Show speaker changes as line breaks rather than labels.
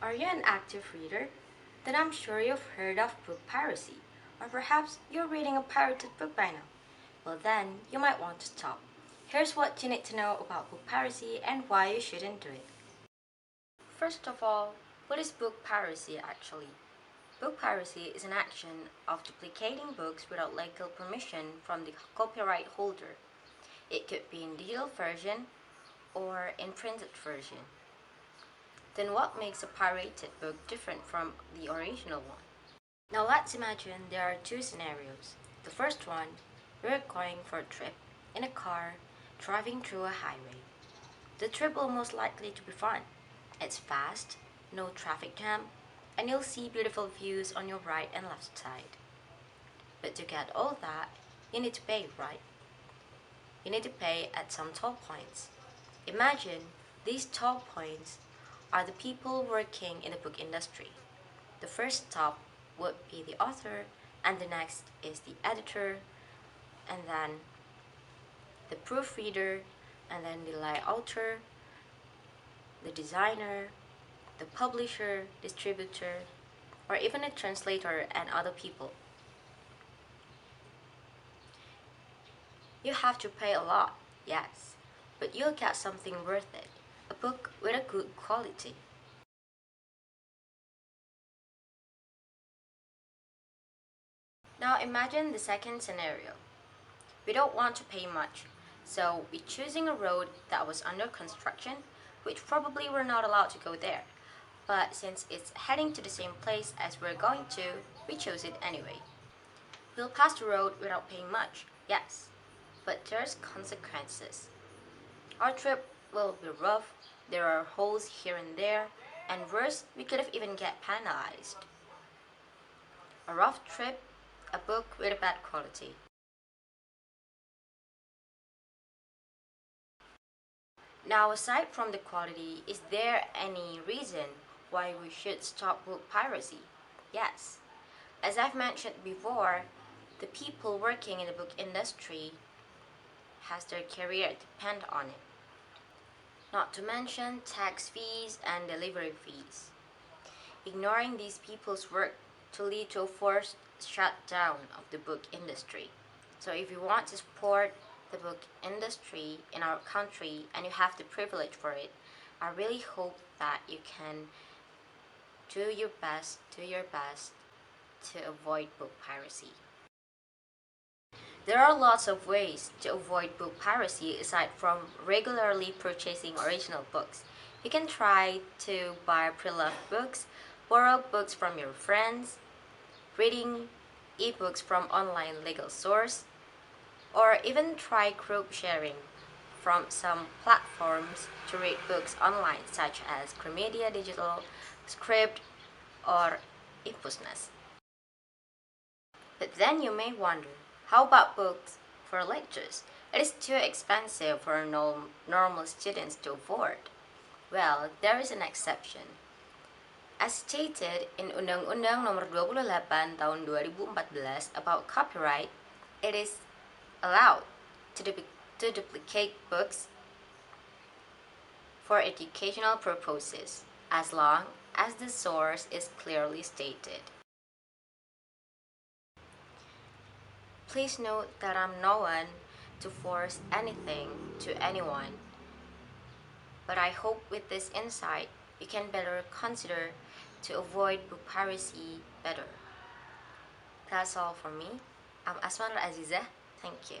Are you an active reader? Then I'm sure you've heard of book piracy, or perhaps you're reading a pirated book by now. Well, then you might want to stop. Here's what you need to know about book piracy and why you shouldn't do it. First of all, what is book piracy actually? Book piracy is an action of duplicating books without legal permission from the copyright holder. It could be in digital version or in printed version. Then what makes a pirated book different from the original one? Now let's imagine there are two scenarios. The first one, you're going for a trip in a car driving through a highway. The trip will most likely to be fun. It's fast, no traffic jam, and you'll see beautiful views on your right and left side. But to get all that, you need to pay, right? You need to pay at some toll points. Imagine these toll points are the people working in the book industry. The first stop would be the author, and the next is the editor, and then the proofreader, and then the layouter, the designer, the publisher, distributor, or even a translator and other people. You have to pay a lot, yes, but you'll get something worth it, a book with a good quality. Now imagine the second scenario. We don't want to pay much, so we're choosing a road that was under construction, which probably we're not allowed to go there. But since it's heading to the same place as we're going to, we chose it anyway. We'll pass the road without paying much, yes, but there's consequences. Our trip will be rough, there are holes here and there, and worse, we could have even get penalized. A rough trip, a book with a bad quality. Now, aside from the quality, is there any reason why we should stop book piracy? Yes. As I've mentioned before, the people working in the book industry has their career depend on it. Not to mention tax fees and delivery fees. Ignoring these people's work to lead to a forced shutdown of the book industry. So if you want to support the book industry in our country and you have the privilege for it, I really hope that you can do your best to avoid book piracy. There are lots of ways to avoid book piracy aside from regularly purchasing original books. You can try to buy pre-loved books, borrow books from your friends, reading ebooks from online legal source, or even try group sharing from some platforms to read books online such as Cremedia Digital, Script, or Impulsness. But then you may wonder, how about books for lectures? It is too expensive for normal students to afford. Well, there is an exception. As stated in Undang-Undang Nomor 28 Tahun 2014 about copyright, it is allowed to duplicate books for educational purposes as long as the source is clearly stated. Please note that I'm no one to force anything to anyone, but I hope with this insight you can better consider to avoid book piracy better. That's all for me. I'm Asma Nur Azizah. Thank you.